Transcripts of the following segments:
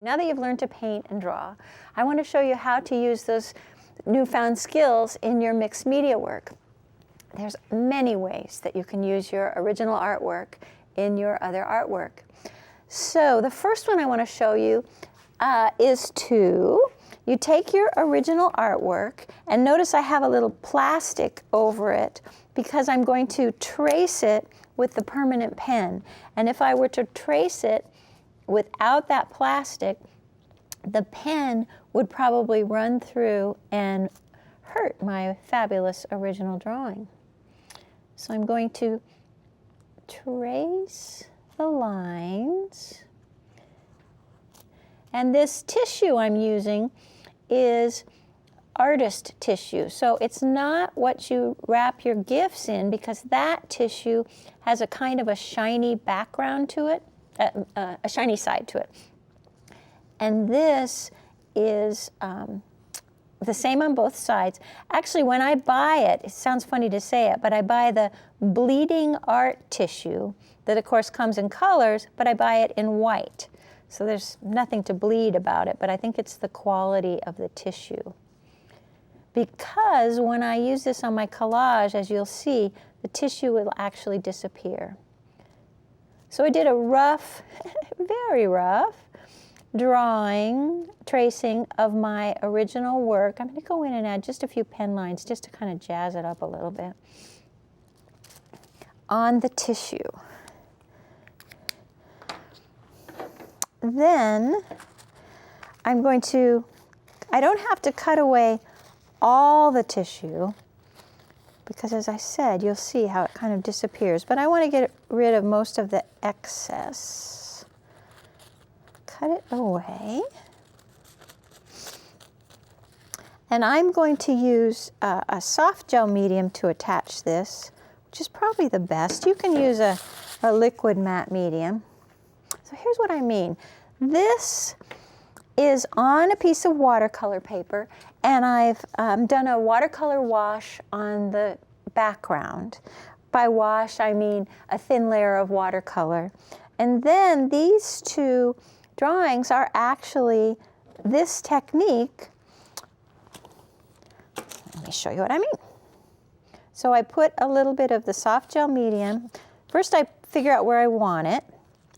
Now that you've learned to paint and draw, I want to show you how to use those newfound skills in your mixed media work. There's many ways that you can use your original artwork in your other artwork. So the first one I want to show you is you take your original artwork, and notice I have a little plastic over it because I'm going to trace it with the permanent pen. And if I were to trace it without that plastic, the pen would probably run through and hurt my fabulous original drawing. So I'm going to trace the lines. And this tissue I'm using is artist tissue. So it's not what you wrap your gifts in, because that tissue has a kind of a shiny background to it, a shiny side to it. And this is the same on both sides. Actually, when I buy it, it sounds funny to say it, but I buy the bleeding art tissue that of course comes in colors, but I buy it in white. So there's nothing to bleed about it, but I think it's the quality of the tissue. Because when I use this on my collage, as you'll see, the tissue will actually disappear. So I did a rough, very rough, tracing of my original work. I'm going to go in and add just a few pen lines just to kind of jazz it up a little bit on the tissue. Then I'm going to, I don't have to cut away all the tissue, because as I said, you'll see how it kind of disappears, but I want to get rid of most of the excess. Cut it away. And I'm going to use a soft gel medium to attach this, which is probably the best. You can use a liquid matte medium. So here's what I mean. This is on a piece of watercolor paper, and I've done a watercolor wash on the background. By wash, I mean a thin layer of watercolor. And then these two drawings are actually this technique. Let me show you what I mean. So I put a little bit of the soft gel medium. First I figure out where I want it,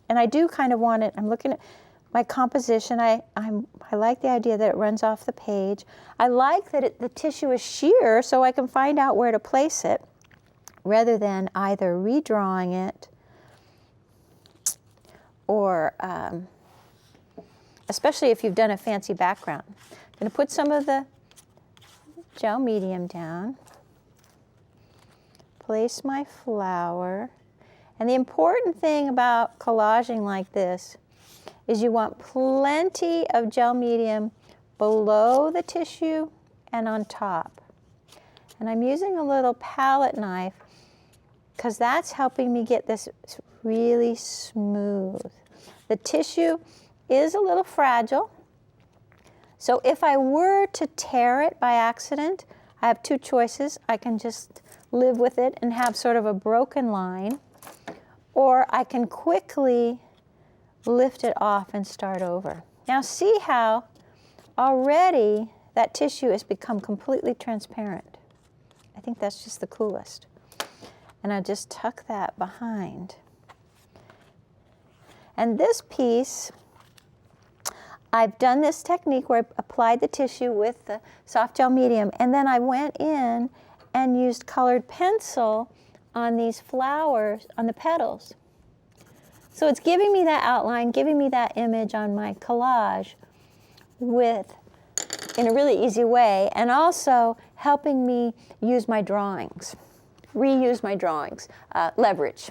and I do kind of want it, I'm looking at my composition. I like the idea that it runs off the page. I like that the tissue is sheer, so I can find out where to place it rather than either redrawing it or, especially if you've done a fancy background. I'm going to put some of the gel medium down, place my flower, and the important thing about collaging like this is you want plenty of gel medium below the tissue and on top. And I'm using a little palette knife because that's helping me get this really smooth. The tissue is a little fragile, so if I were to tear it by accident, I have two choices. I can just live with it and have sort of a broken line, or I can quickly lift it off and start over. Now see how already that tissue has become completely transparent. I think that's just the coolest. And I just tuck that behind. And this piece, I've done this technique where I applied the tissue with the soft gel medium, and then I went in and used colored pencil on these flowers, on the petals. So it's giving me that outline, giving me that image on my collage in a really easy way, and also helping me use my drawings, reuse my drawings, leverage.